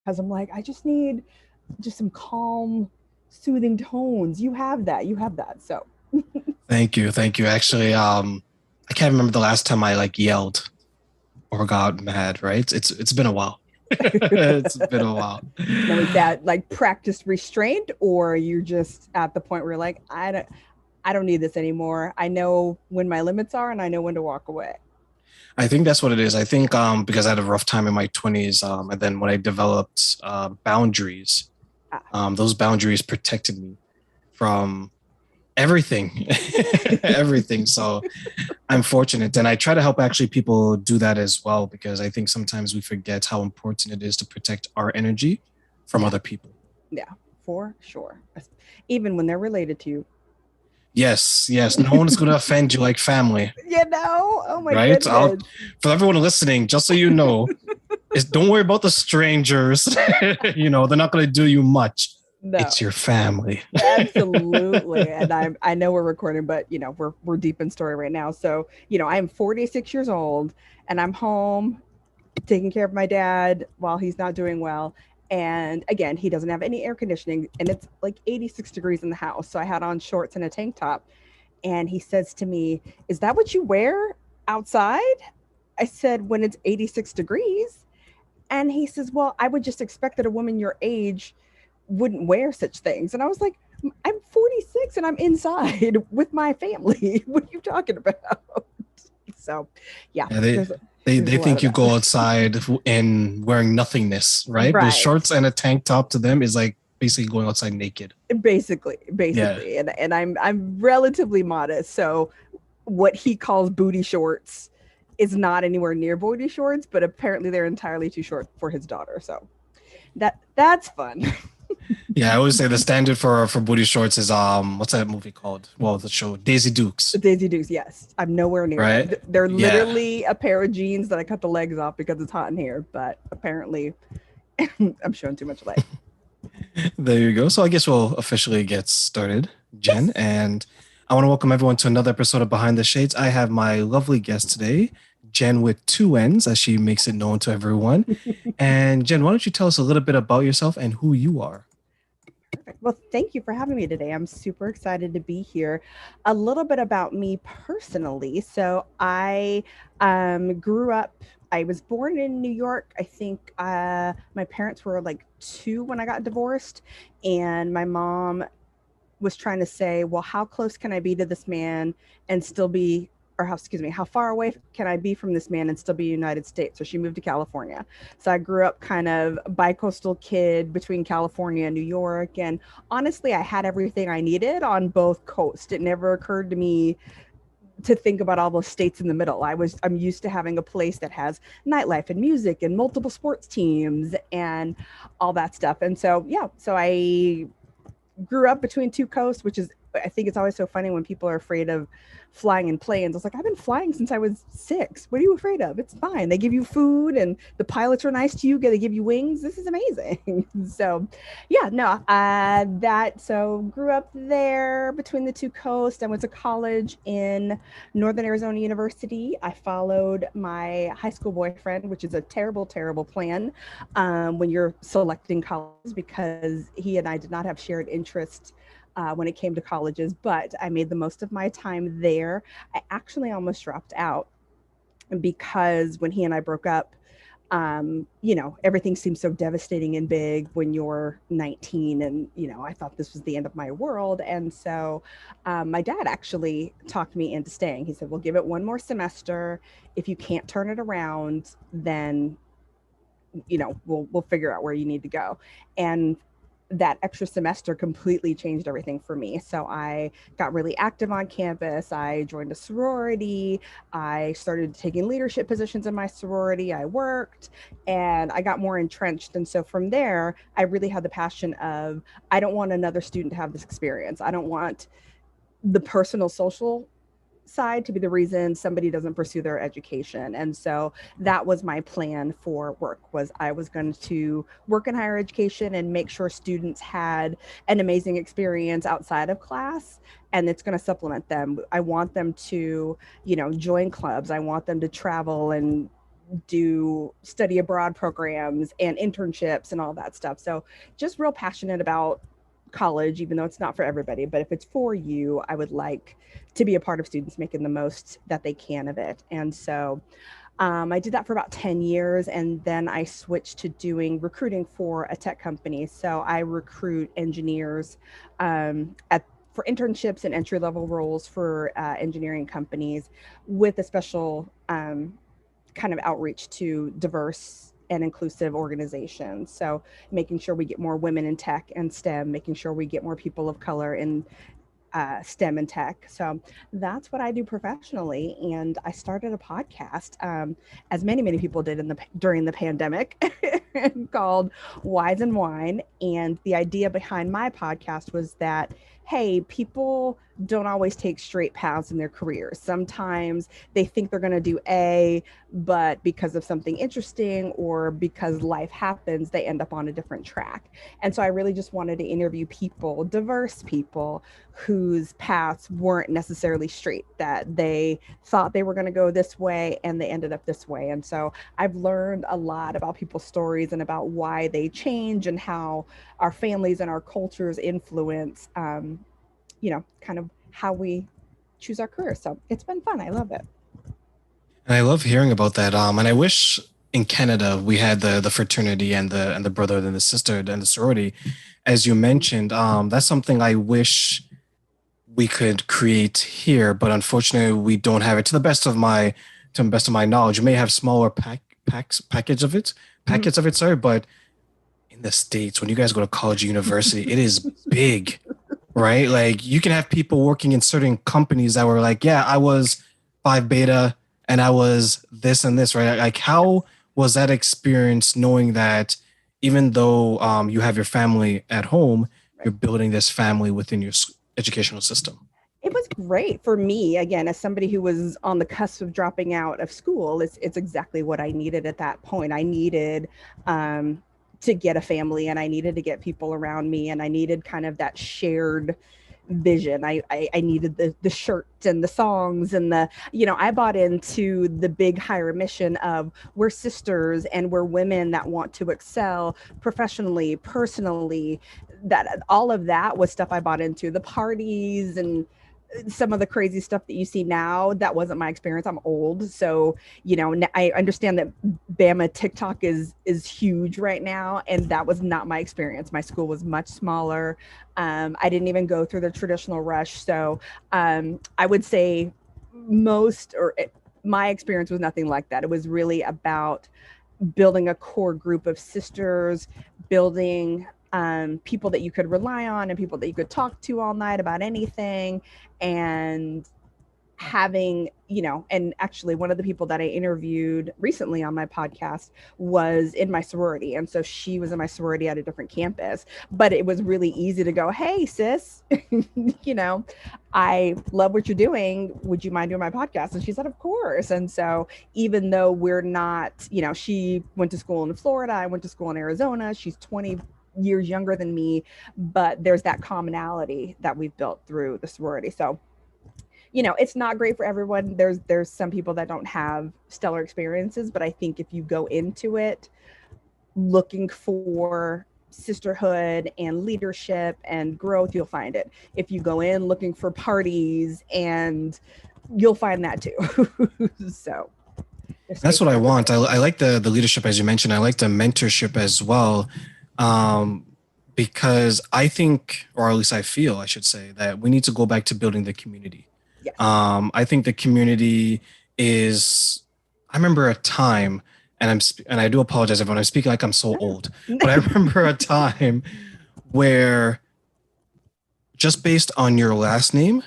because I'm like, I just need just some calm, soothing tones. You have that. You have that. So Thank you. Thank you. Actually, I can't remember the last time I like yelled or got mad, right? It's been a while. It's been a while. now is that like practiced restraint, or you're just at the point where you're like, I don't need this anymore. I know when my limits are and I know when to walk away. I think that's what it is. I think because I had a rough time in my 20s, and then when I developed boundaries, Ah. those boundaries protected me from everything, everything. So I'm fortunate, and I try to help actually people do that as well because I think sometimes we forget how important it is to protect our energy from Yeah. other people. Yeah, for sure. Even when they're related to you. Yes, yes. No one is going to offend you like family, Oh my right? goodness. For everyone listening, just so you know, don't worry about the strangers. They're not going to do you much. No. It's your family. Absolutely. And I know we're recording, but we're deep in story right now. So, I'm 46 years old and I'm home taking care of my dad while he's not doing well. And again, he doesn't have any air conditioning and it's like 86 degrees in the house. So I had on shorts and a tank top. And he says to me, "Is that what you wear outside?" I said, "When it's 86 degrees." And he says, "Well, I would just expect that a woman your age wouldn't wear such things." And I was like, "I'm 46 and I'm inside with my family. What are you talking about?" So, yeah, Yeah, they there's they there's they a lot think of you that. go outside in wearing nothingness, right? But Right. shorts and a tank top to them is like basically going outside naked. Basically, Yeah. basically. And I'm relatively modest. So what he calls booty shorts is not anywhere near booty shorts, but apparently they're entirely too short for his daughter. So that's fun. Yeah, I always say the standard for booty shorts is what's that movie called? Well, the show Daisy Dukes, Daisy Dukes, yes. I'm nowhere near right? them. They're Yeah. literally a pair of jeans that I cut the legs off because it's hot in here, but apparently I'm showing too much leg. There you go. So I guess we'll officially get started, Jen. Yes. And I want to welcome everyone to another episode of Behind the Shades. I have my lovely guest today, Jen with two N's, as she makes it known to everyone. And Jen, why don't you tell us a little bit about yourself and who you are? Perfect. Well, thank you for having me today. I'm super excited to be here. A little bit about me personally. So I grew up. I was born in New York. I think my parents were like two when I got divorced, and my mom was trying to say, well, how close can I be to this man and still be, or how, excuse me, how far away can I be from this man and still be United States? So she moved to California. So I grew up kind of bi-coastal kid between California and New York. And honestly, I had everything I needed on both coasts. It never occurred to me to think about all those states in the middle. I'm used to having a place that has nightlife and music and multiple sports teams and all that stuff. And so yeah, so I grew up between two coasts, which is, I think it's always so funny when people are afraid of flying in planes. I was like, I've been flying since I was 6. What are you afraid of? It's fine. They give you food and the pilots are nice to you. They give you wings. This is amazing. So, yeah, no, so grew up there between the two coasts. I went to college in Northern Arizona University. I followed my high school boyfriend, which is a terrible, terrible plan when you're selecting colleges because he and I did not have shared interests when it came to colleges, but I made the most of my time there. I actually almost dropped out because when he and I broke up, everything seems so devastating and big when you're 19. And, I thought this was the end of my world. And so my dad actually talked me into staying. He said, "We'll give it one more semester. If you can't turn it around, then we'll figure out where you need to go." And that extra semester completely changed everything for me. So I got really active on campus. I joined a sorority. I started taking leadership positions in my sorority. I worked and I got more entrenched. And so from there, I really had the passion of, I don't want another student to have this experience. I don't want the personal social side to be the reason somebody doesn't pursue their education. And so that was my plan for work, was I was going to work in higher education and make sure students had an amazing experience outside of class, and it's going to supplement them. I want them to, join clubs. I want them to travel and do study abroad programs and internships and all that stuff. So just real passionate about college, even though it's not for everybody. But if it's for you, I would like to be a part of students making the most that they can of it. And so I did that for about 10 years, and then I switched to doing recruiting for a tech company. So I recruit engineers for internships and entry level roles for engineering companies with a special kind of outreach to diverse and inclusive organizations. So making sure we get more women in tech and STEM, making sure we get more people of color in STEM and tech. So that's what I do professionally. And I started a podcast, as many people did during the pandemic, called Wise and Wine. And the idea behind my podcast was that, hey, people don't always take straight paths in their careers. Sometimes they think they're going to do A, but because of something interesting or because life happens, they end up on a different track. And so I really just wanted to interview people, diverse people, whose paths weren't necessarily straight, that they thought they were going to go this way and they ended up this way. And so I've learned a lot about people's stories and about why they change and how our families and our cultures influence, kind of how we choose our career. So it's been fun. I love it. And I love hearing about that. And I wish in Canada we had the fraternity and the brother and the sister and the sorority, as you mentioned. That's something I wish we could create here, but unfortunately we don't have it. To the best of my knowledge, we may have smaller package of it, Mhm. packets of it, sorry, but in the States, when you guys go to college or university, it is big, right? Like you can have people working in certain companies that were like, yeah, I was Phi Beta and I was this and this, right? Like how was that experience knowing that even though you have your family at home, Right. you're building this family within your educational system? It was great for me, again, as somebody who was on the cusp of dropping out of school. It's exactly what I needed at that point. I needed to get a family, and I needed to get people around me, and I needed kind of that shared vision. I needed the shirt and the songs and I bought into the big higher mission of we're sisters and we're women that want to excel professionally, personally. That all of that was stuff I bought into. The parties and some of the crazy stuff that you see now, that wasn't my experience. I'm old, so I understand that Bama TikTok is huge right now, and that was not my experience. My school was much smaller. I didn't even go through the traditional rush, so I would say my experience was nothing like that. It was really about building a core group of sisters, building people that you could rely on and people that you could talk to all night about anything, and and actually one of the people that I interviewed recently on my podcast was in my sorority. And so she was in my sorority at a different campus, but it was really easy to go, hey, sis, you know, I love what you're doing. Would you mind doing my podcast? And she said, of course. And so even though we're not, she went to school in Florida, I went to school in Arizona, she's 20 years younger than me, but there's that commonality that we've built through the sorority. So it's not great for everyone. There's some people that don't have stellar experiences, but I think if you go into it looking for sisterhood and leadership and growth, you'll find it. If you go in looking for parties, and you'll find that too. So there's That's space what for I want. everybody. I like the leadership as you mentioned. I like the mentorship as well, um, because I think, or at least I feel, I should say, that we need to go back to building the community. Yes. I think the community is. I remember a time, and and I do apologize everyone. I'm speaking like I'm so No. old, but I remember a time where just based on your last name,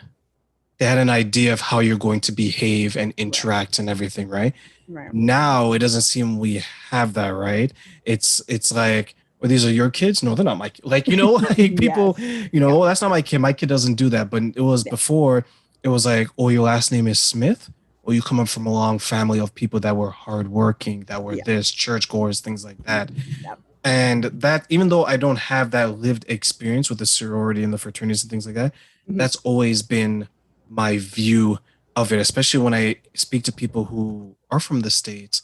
they had an idea of how you're going to behave and Right. interact and everything, right? Right. Now it doesn't seem we have that, right? It's like, well, these are your kids? No, they're not my like, like people, Yes. Yeah. oh, that's not my kid. My kid doesn't do that. But it was Yeah. before, it was like, oh, your last name is Smith, or you come up from a long family of people that were hardworking, that were Yeah. this, churchgoers, things like that. Yeah. And that, even though I don't have that lived experience with the sorority and the fraternities and things like that, Mhm. that's always been my view of it, especially when I speak to people who are from the States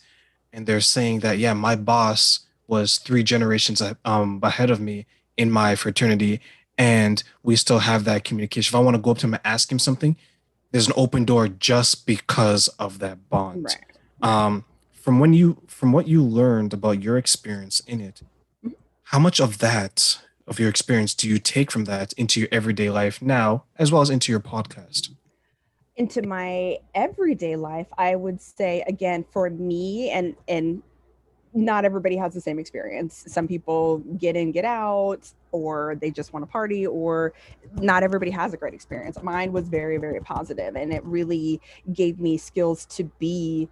and they're saying that, yeah, my boss was three generations ahead of me in my fraternity, and we still have that communication. If I want to go up to him and ask him something, there's an open door just because of that bond. Right. Right. Um, from what you learned about your experience in it, how much of that of your experience do you take from that into your everyday life now, as well as into your podcast? Into my everyday life, I would say again for me, and not everybody has the same experience. Some people get in, get out, or they just want to party, or not everybody has a great experience. Mine was very, very positive, and it really gave me skills to be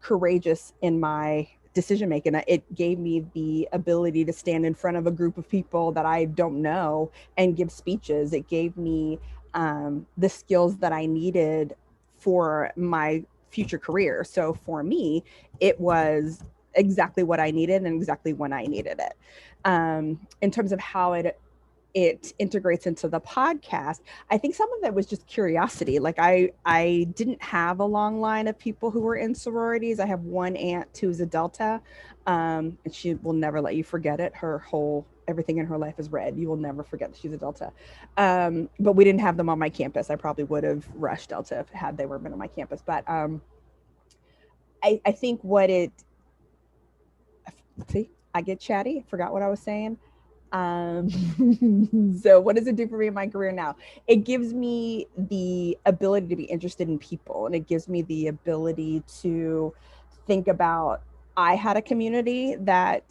courageous in my decision making. It gave me the ability to stand in front of a group of people that I don't know and give speeches. It gave me the skills that I needed for my future career. So for me, it was exactly what I needed and exactly when I needed it. In terms of how it integrates into the podcast, I think some of it was just curiosity. Like I didn't have a long line of people who were in sororities. I have one aunt who's a Delta, and she will never let you forget it. Her whole everything in her life is red. You will never forget that she's a Delta. But we didn't have them on my campus. I probably would have rushed Delta if had they were been on my campus. But I think what it see, I get chatty. Forgot what I was saying. Um, so what does it do for me in my career now? It gives me the ability to be interested in people, and it gives me the ability to think about, I had a community that,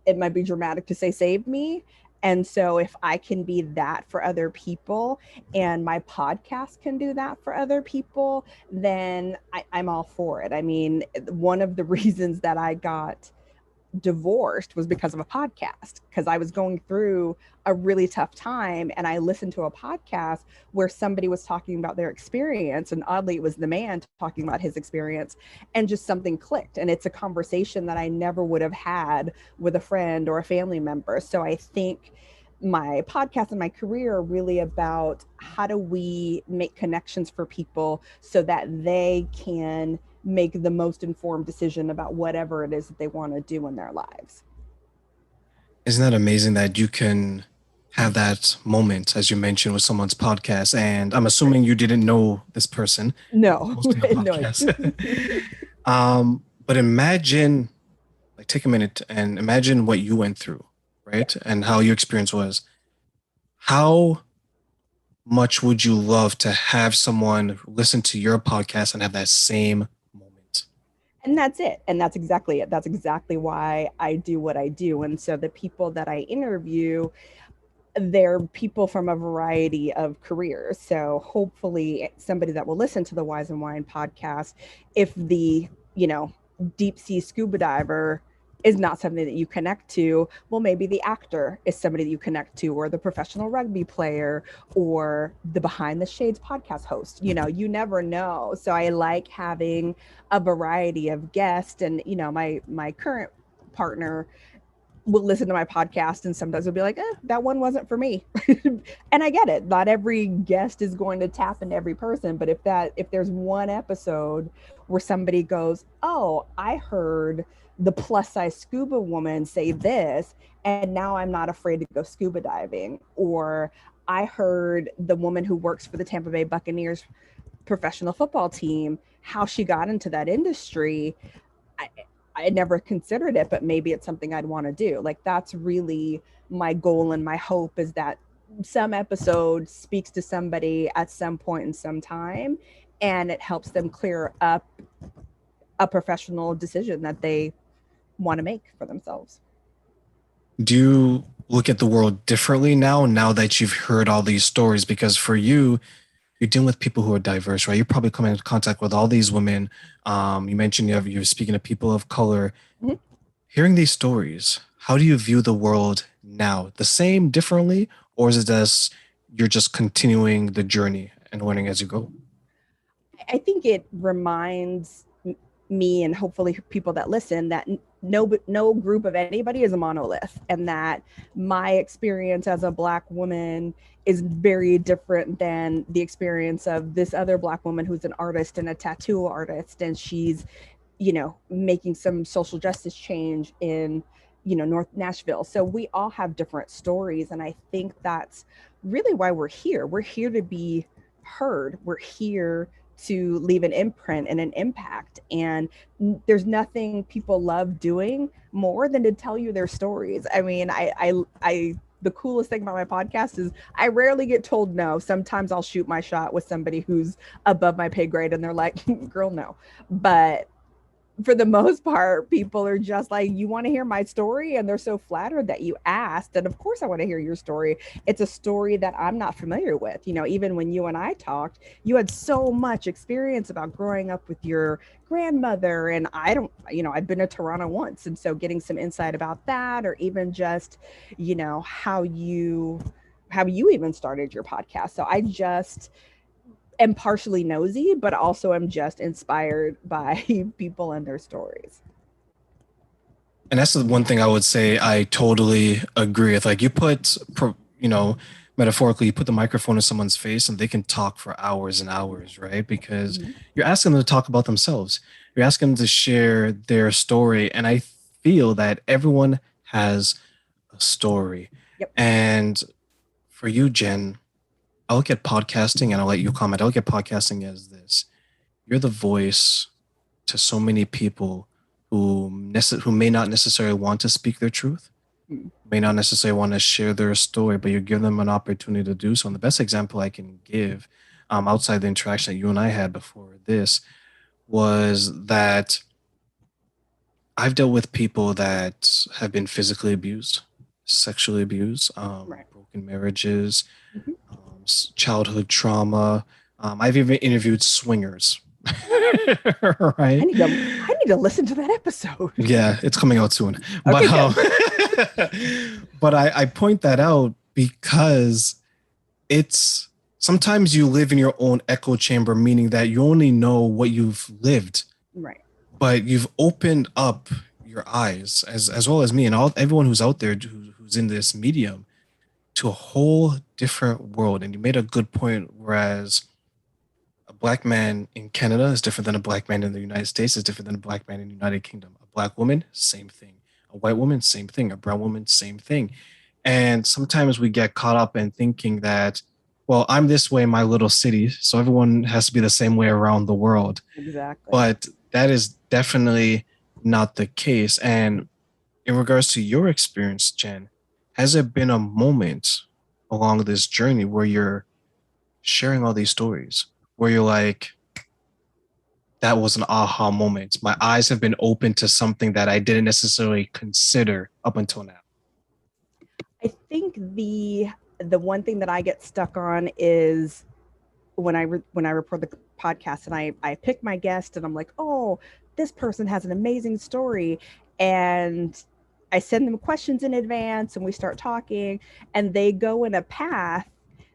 it might be dramatic to say, saved me. And so if I can be that for other people, and my podcast can do that for other people, then I'm all for it. I mean, one of the reasons that I got divorced was because of a podcast, because I was going through a really tough time, and I listened to a podcast where somebody was talking about their experience, and oddly it was the man talking about his experience, and just something clicked, and it's a conversation that I never would have had with a friend or a family member. So I think my podcast and my career are really about how do we make connections for people so that they can make the most informed decision about whatever it is that they want to do in their lives. Isn't that amazing that you can have that moment, as you mentioned, with someone's podcast? And I'm assuming you didn't know this person No, hosting a no. podcast. But imagine, like, take a minute and imagine what you went through, Yeah. right? And how your experience was. How much would you love to have someone listen to your podcast and have that same moment? And that's it. And that's exactly it. That's exactly why I do what I do. And so the people that I interview, they're people from a variety of careers. So hopefully somebody that will listen to the Wise and Wine podcast, if the, you know, deep sea scuba diver is not something that you connect to, well, maybe the actor is somebody that you connect to, or the professional rugby player, or the Behind the Shades podcast host. You know, you never know. So I like having a variety of guests. And, you know, my current partner will listen to my podcast, and sometimes will be like, that one wasn't for me. And I get it. Not every guest is going to tap into every person, but if there's one episode where somebody goes, oh, I heard the plus size scuba woman say this, and now I'm not afraid to go scuba diving, or I heard the woman who works for the Tampa Bay Buccaneers professional football team, how she got into that industry. I, I had never considered it, but maybe it's something I'd want to do. Like, that's really my goal and my hope, is that some episode speaks to somebody at some point in some time, and it helps them clear up a professional decision that they want to make for themselves. Do you look at the world differently now that you've heard all these stories? Because for you, you're dealing with people who are diverse, right? You're probably coming into contact with all these women. You mentioned you're speaking to people of color. Mhm. Hearing these stories, how do you view the world now? The same, differently, or is it as you're just continuing the journey and learning as you go? I think it reminds me, and hopefully people that listen, that no group of anybody is a monolith, and that my experience as a Black woman is very different than the experience of this other Black woman who's an artist and a tattoo artist, and she's making some social justice change in, North Nashville. So we all have different stories. And I think that's really why we're here. We're here to be heard. We're here to leave an imprint and an impact. And there's nothing people love doing more than to tell you their stories. I mean, the coolest thing about my podcast is I rarely get told no. Sometimes I'll shoot my shot with somebody who's above my pay grade and they're like, girl, no. But for the most part, people are just like, you want to hear my story? And they're so flattered that you asked. And of course, I want to hear your story. It's a story that I'm not familiar with. Even when you and I talked, you had so much experience about growing up with your grandmother. And I don't, I've been to Toronto once. And so getting some insight about that, or even just, how you even started your podcast. So I just, am partially nosy, but also am just inspired by people and their stories. And that's the one thing I would say I totally agree with. Like, you put, metaphorically, you put the microphone in someone's face and they can talk for hours and hours, right? Because Mm-hmm. you're asking them to talk about themselves. You're asking them to share their story. And I feel that everyone has a story. Yep. And for you, Jen, I look at podcasting, and I'll let you comment. I look at podcasting as this: you're the voice to so many people who may not necessarily want to speak their truth, Mm-hmm. may not necessarily want to share their story, but you give them an opportunity to do so. And the best example I can give, outside the interaction that you and I had before this, was that I've dealt with people that have been physically abused, sexually abused, Right. broken marriages, Mm-hmm. childhood trauma. I've even interviewed swingers, I right? need to I need to listen to that episode. Yeah, it's coming out soon. But Okay, good. but I point that out because it's sometimes you live in your own echo chamber, meaning that you only know what you've lived, Right. but you've opened up your eyes, as well as me and all everyone who's out there who's in this medium, to a whole different world. And you made a good point. Whereas a black man in Canada is different than a black man in the United States, is different than a black man in the United Kingdom. A black woman, same thing. A white woman, same thing. A brown woman, same thing. And sometimes we get caught up in thinking that, well, I'm this way in my little city, so everyone has to be the same way around the world. Exactly. But that is definitely not the case. And in regards to your experience, Jen, has there been a moment along this journey where you're sharing all these stories, where you're like, that was an aha moment? My eyes have been open to something that I didn't necessarily consider up until now. I think the one thing that I get stuck on is when I report the podcast and I pick my guest and I'm like, oh, this person has an amazing story, and I send them questions in advance and we start talking, and they go in a path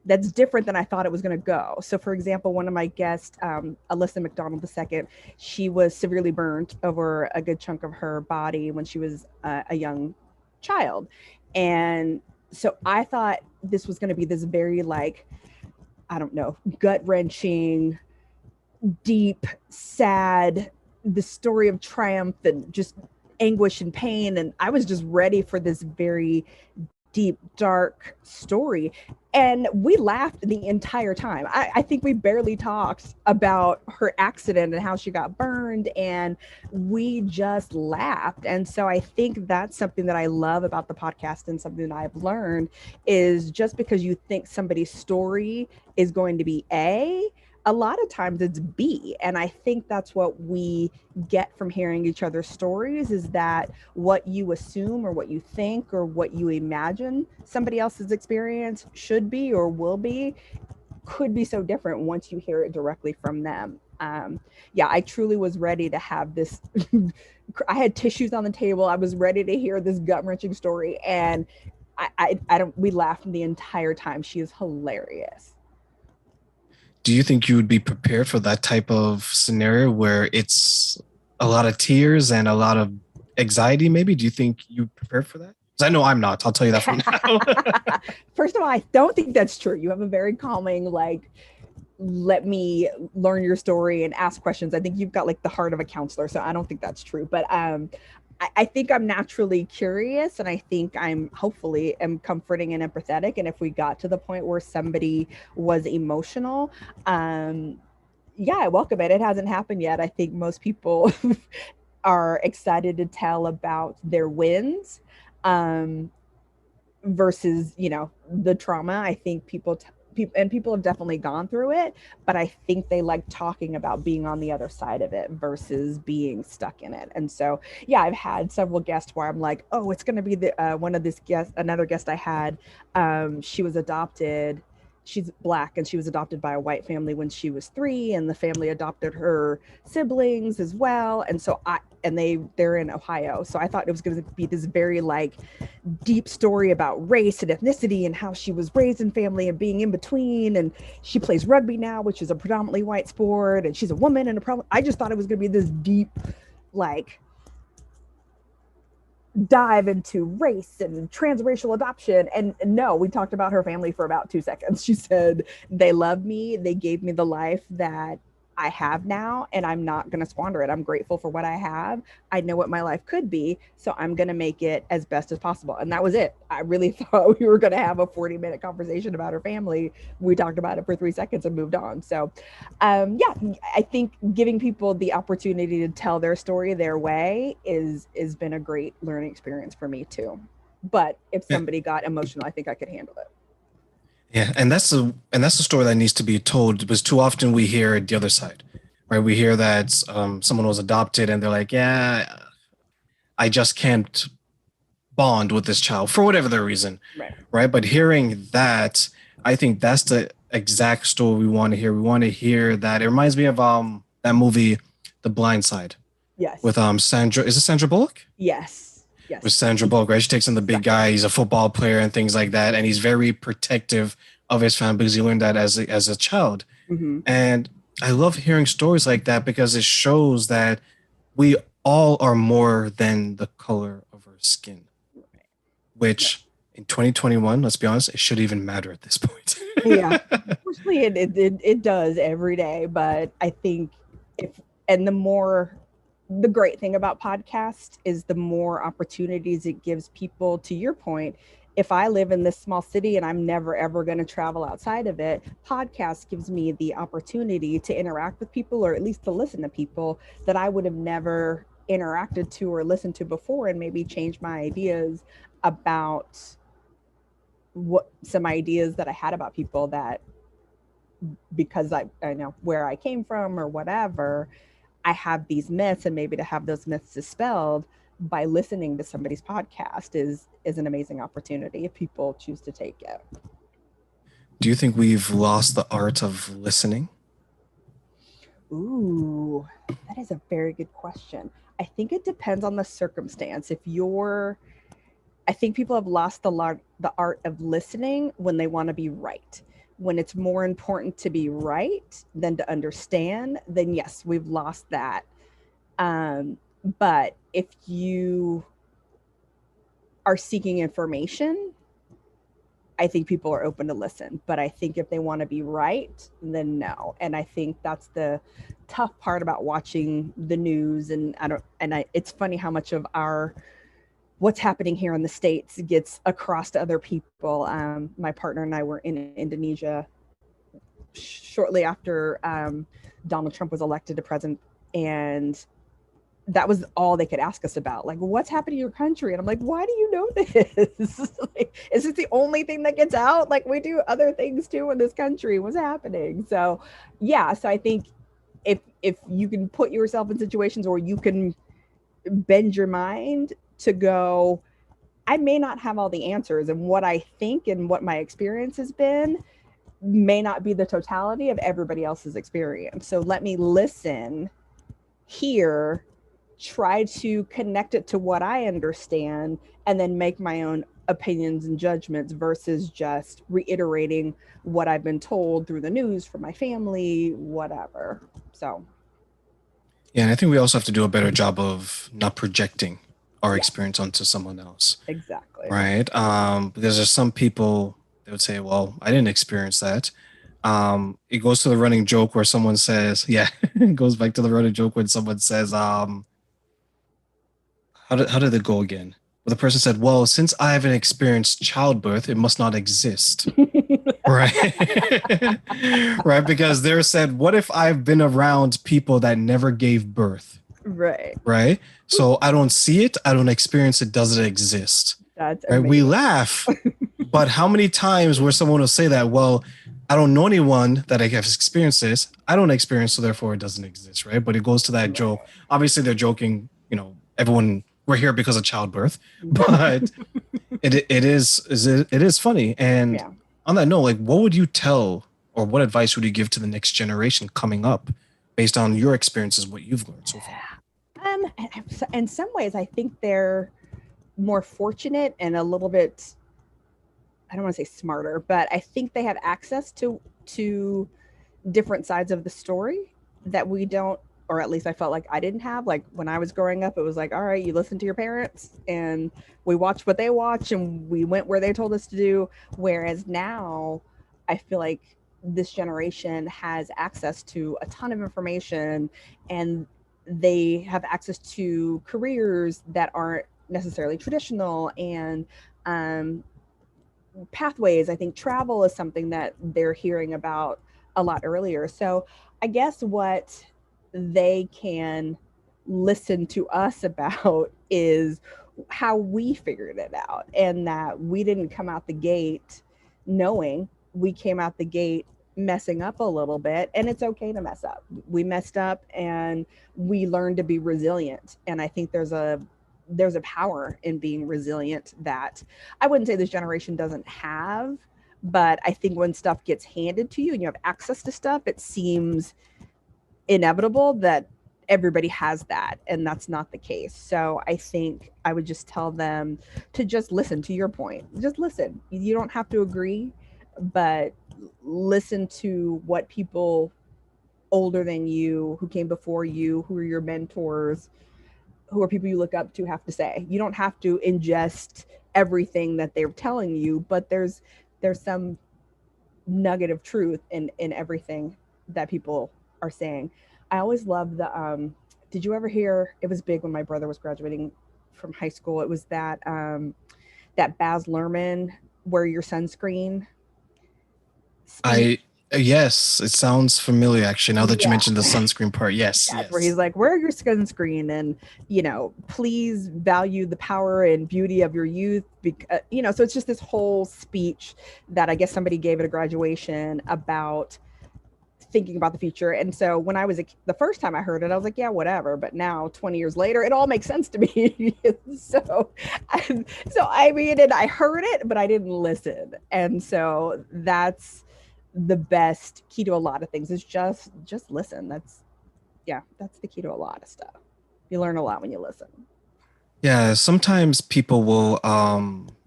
that's different than I thought it was going to go. So, for example, one of my guests, Alyssa McDonald II, she was severely burned over a good chunk of her body when she was a young child, and so I thought this was going to be this very, like, I don't know, gut wrenching, deep, sad, the story of triumph and just anguish and pain. And I was just ready for this very deep, dark story. And we laughed the entire time. I think we barely talked about her accident and how she got burned, and we just laughed. And so I think that's something that I love about the podcast, and something that I've learned is just because you think somebody's story is going to be a lot of times it's B. And I think that's what we get from hearing each other's stories, is that what you assume or what you think or what you imagine somebody else's experience should be or will be could be so different once you hear it directly from them. Yeah, I truly was ready to have this. I had tissues on the table. I was ready to hear this gut wrenching story. And I don't, we laughed the entire time. She is hilarious. Do you think you would be prepared for that type of scenario where it's a lot of tears and a lot of anxiety? Maybe. Do you think you prepared for that? Because I know I'm not. I'll tell you that from now. First of all, I don't think that's true. You have a very calming, like, let me learn your story and ask questions. I think you've got like the heart of a counselor. So I don't think that's true. But I think I'm naturally curious, and I think I'm hopefully am comforting and empathetic. And if we got to the point where somebody was emotional, um, yeah, I welcome it. It hasn't happened yet. I think most people are excited to tell about their wins. Um, versus the trauma. I think people have definitely gone through it, but I think they like talking about being on the other side of it versus being stuck in it. And so yeah, I've had several guests where I'm like, oh, it's going to be the one of this guest another guest I had. She was adopted. She's black, and she was adopted by a white family when she was 3, and the family adopted her siblings as well. And so they're in Ohio, so I thought it was going to be this very like deep story about race and ethnicity and how she was raised in family and being in between. And she plays rugby now, which is a predominantly white sport, and she's a woman. And I just thought it was going to be this deep, like, dive into race and transracial adoption. And no, we talked about her family for about 2 seconds. She said, they love me. They gave me the life that I have now, and I'm not going to squander it. I'm grateful for what I have. I know what my life could be, so I'm going to make it as best as possible. And that was it. I really thought we were going to have a 40-minute conversation about her family. We talked about it for 3 seconds and moved on. So, yeah, I think giving people the opportunity to tell their story their way is been a great learning experience for me too. But if Yeah, somebody got emotional, I think I could handle it. yeah, and that's the story that needs to be told because too often we hear the other side, right? We hear that someone was adopted and they're like, yeah, I just can't bond with this child for whatever the reason, Right. right? But hearing that, I think that's the exact story we want to hear. We want to hear that. It reminds me of that movie, The Blind Side, with Yes. Sandra. Is it Sandra Bullock? Yes. With Yes. Sandra Bullock, right? She takes in the big Exactly. guy. He's a football player and things like that, and he's very protective of his family because he learned that as a child. Mm-hmm. And I love hearing stories like that because it shows that we all are more than the color of our skin, Yeah. which in 2021, let's be honest, it should even matter at this point. Yeah. Unfortunately, it does every day. But I think if and the great thing about podcast is the more opportunities it gives people. To your point, if I live in this small city and I'm never ever going to travel outside of it, podcast gives me the opportunity to interact with people, or at least to listen to people that I would have never interacted to or listened to before, and maybe change my ideas about what some ideas that I had about people, that because I know where I came from or whatever, I have these myths, and maybe to have those myths dispelled by listening to somebody's podcast is an amazing opportunity if people choose to take it. Do you think we've lost the art of listening? Ooh, that is a very good question. I think it depends on the circumstance. If you're I think people have lost the art of listening when they want to be right. When it's more important to be right than to understand, then yes, we've lost that. Um, but if you are seeking information, I think people are open to listen. But I think if they want to be right, then no. And I think that's the tough part about watching the news. And I don't. And I. It's funny how much of our what's happening here in the States gets across to other people. My partner and I were in Indonesia shortly after Donald Trump was elected to president, and that was all they could ask us about. Like, well, what's happening in your country? And I'm like, why do you know this? Like, is this the only thing that gets out? Like, we do other things too in this country. What's happening? So, yeah. So I think if you can put yourself in situations where you can bend your mind to go, I may not have all the answers, and what I think and what my experience has been may not be the totality of everybody else's experience. So let me listen, hear, try to connect it to what I understand, and then make my own opinions and judgments versus just reiterating what I've been told through the news from my family, whatever. So, Yeah, and I think we also have to do a better job of not projecting our yes, experience onto someone else, exactly. right? Because there's some people that would say, "Well, I didn't experience that," It goes to the running joke where someone says, yeah, it goes back to the running joke when someone says, how did it go again? Well, the person said, well, since I haven't experienced childbirth, it must not exist. Right. Right. Because they're said, what if I've been around people that never gave birth? Right. Right. So I don't see it. I don't experience it. Does it exist? That's Right. We amazing. laugh. But how many times where someone will say that, well, I don't know anyone that I have experienced this. I don't experience, so therefore it doesn't exist. Right. But it goes to that joke. Right. Obviously, they're joking, everyone, we're here because of childbirth. But it is funny. And Yeah. on that note, like, what would you tell or what advice would you give to the next generation coming up based on your experiences, what you've learned so far? In some ways, I think they're more fortunate and a little bit, I don't want to say smarter, but I think they have access to different sides of the story that we don't, or at least I felt like I didn't have. Like when I was growing up, it was like, all right, you listen to your parents and we watched what they watch and we went where they told us to do. Whereas now I feel like this generation has access to a ton of information and they have access to careers that aren't necessarily traditional and um, pathways. I think travel is something that they're hearing about a lot earlier. So I guess what they can listen to us about is how we figured it out and that we didn't come out the gate knowing. We came out the gate messing up a little bit, and it's okay to mess up. We messed up and we learned to be resilient, and I think there's a power in being resilient that I wouldn't say this generation doesn't have, but I think when stuff gets handed to you and you have access to stuff, it seems inevitable that everybody has that, and that's not the case. So I think I would just tell them to just listen. To your point, just listen. You don't have to agree, but listen to what people older than you, who came before you, who are your mentors, who are people you look up to, have to say. You don't have to ingest everything that they're telling you, but there's some nugget of truth in everything that people are saying. I always love the did you ever hear, it was big when my brother was graduating from high school. It was that Baz Luhrmann, wear your sunscreen speech. I Yes, it sounds familiar actually. Now that you Yeah. mentioned the sunscreen part, yes, Yes, where he's yes. like, wear your sunscreen and, please value the power and beauty of your youth. Because, so it's just this whole speech that I guess somebody gave at a graduation about thinking about the future. And so when the first time I heard it, I was like, yeah, whatever. But now 20 years later, it all makes sense to me. so, I mean, and I heard it, but I didn't listen. And so that's the best key to a lot of things is just listen. That's the key to a lot of stuff. You learn a lot when you listen. Yeah, sometimes people will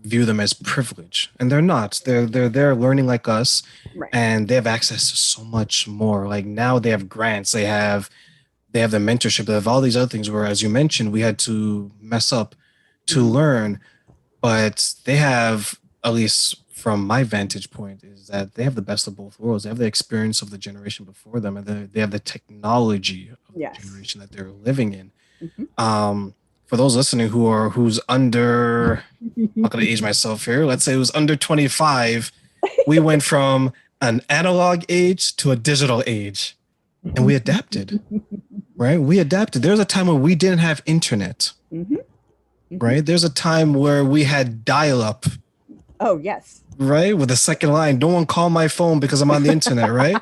view them as privilege, and they're not. They're learning like us, Right. and they have access to so much more. Like now, they have grants, they have the mentorship, they have all these other things. Where, as you mentioned, we had to mess up to Mm-hmm. learn, but they have, at least from my vantage point, is that they have the best of both worlds. They have the experience of the generation before them, and they have the technology of the Yes. generation that they're living in. Mm-hmm. um for those listening who's under, I'm not going to age myself here, let's say who's under 25, we went from an analog age to a digital age, and we adapted. Right, we adapted. There's a time where we didn't have internet. Mm-hmm. Mm-hmm. Right, there's a time where we had dial-up. Oh yes. Right, with a second line, don't want to call my phone because I'm on the internet. Right,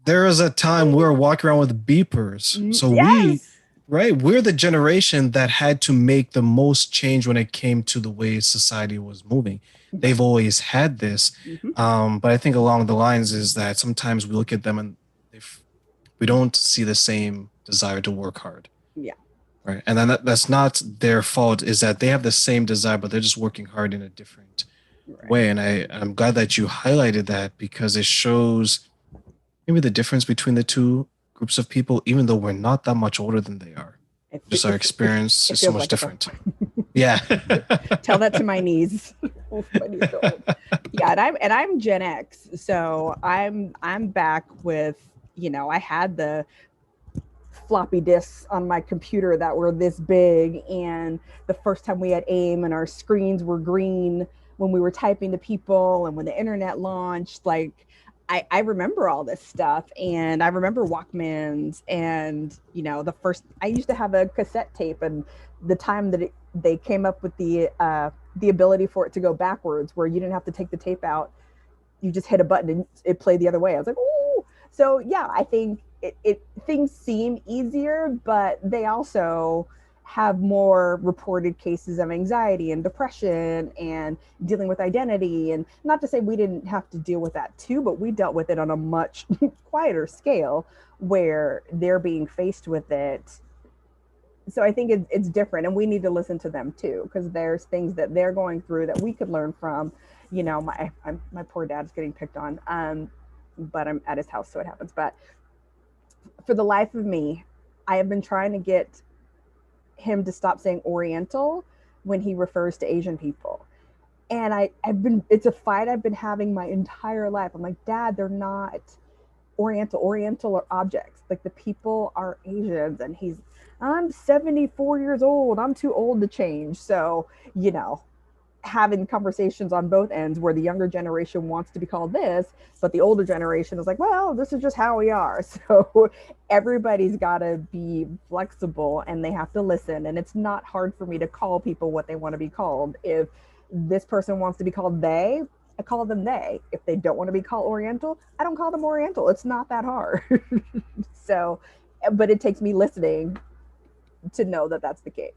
there was a time we were walking around with beepers. So Yes. we're the generation that had to make the most change when it came to the way society was moving. Right. They've always had this. Mm-hmm. But I think along the lines is that sometimes we look at them and if we don't see the same desire to work hard. Yeah. Right. And then that's not their fault, is that they have the same desire, but they're just working hard in a different Right. way. And I'm glad that you highlighted that because it shows maybe the difference between the two groups of people, even though we're not that much older than they are. It, Just our it, it, experience it is so feels much like it though. different. Yeah. Tell that to my niece. Funny soul. Yeah, and I'm Gen X, so I'm back with, I had the floppy disks on my computer that were this big, and the first time we had AIM and our screens were green when we were typing to people, and when the internet launched, like I remember all this stuff, and I remember Walkmans, and the first I used to have a cassette tape, and the time that they came up with the ability for it to go backwards, where you didn't have to take the tape out, you just hit a button and it played the other way. I was like, oh, so yeah, I think it things seem easier, but they also have more reported cases of anxiety and depression and dealing with identity. And not to say we didn't have to deal with that too, but we dealt with it on a much quieter scale where they're being faced with it. So I think it's different, and we need to listen to them too, because there's things that they're going through that we could learn from. My poor dad's getting picked on, but I'm at his house, so it happens. But for the life of me, I have been trying to get him to stop saying Oriental when he refers to Asian people. And it's a fight I've been having my entire life. I'm like, Dad, they're not Oriental. Oriental are objects. Like, the people are Asians. And I'm 74 years old. I'm too old to change. So, having conversations on both ends where the younger generation wants to be called this, but the older generation is like, well, this is just how we are. So everybody's got to be flexible, and they have to listen. And it's not hard for me to call people what they want to be called. If this person wants to be called they, I call them they. If they don't want to be called Oriental, I don't call them Oriental. It's not that hard. So, but it takes me listening to know that that's the case.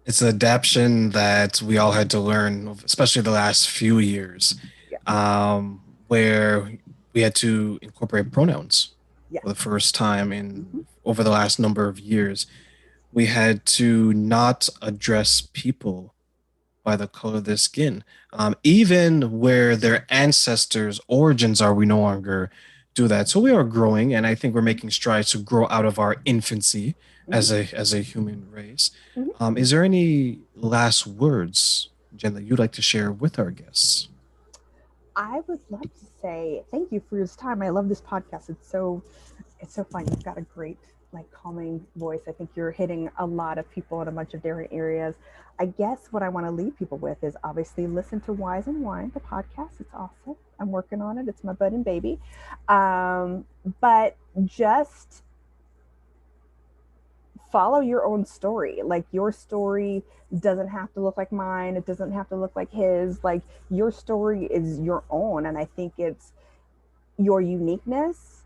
It's an adaptation that we all had to learn, especially the last few years, Yeah. where we had to incorporate pronouns Yeah. for the first time in Mm-hmm. over the last number of years. We had to not address people by the color of their skin. Even where their ancestors' origins are, we no longer do that. So we are growing, and I think we're making strides to grow out of our infancy Mm-hmm. as a human race. Mm-hmm. Is there any last words, Jen, that you'd like to share with our guests? I would love to say thank you for this time. I love this podcast. It's so fun. You've got a great, like, calming voice. I think you're hitting a lot of people in a bunch of different areas. I guess what I want to leave people with is obviously listen to Wise and Wine, the podcast. It's awesome. I'm working on it. It's my bud and baby. But just follow your own story. Like, your story doesn't have to look like mine. It doesn't have to look like his. Like, your story is your own. And I think it's your uniqueness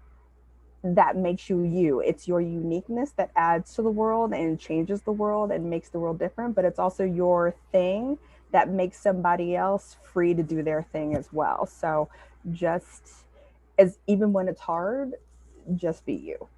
that makes you you. It's your uniqueness that adds to the world and changes the world and makes the world different. But it's also your thing that makes somebody else free to do their thing as well. So just, as even when it's hard, just be you.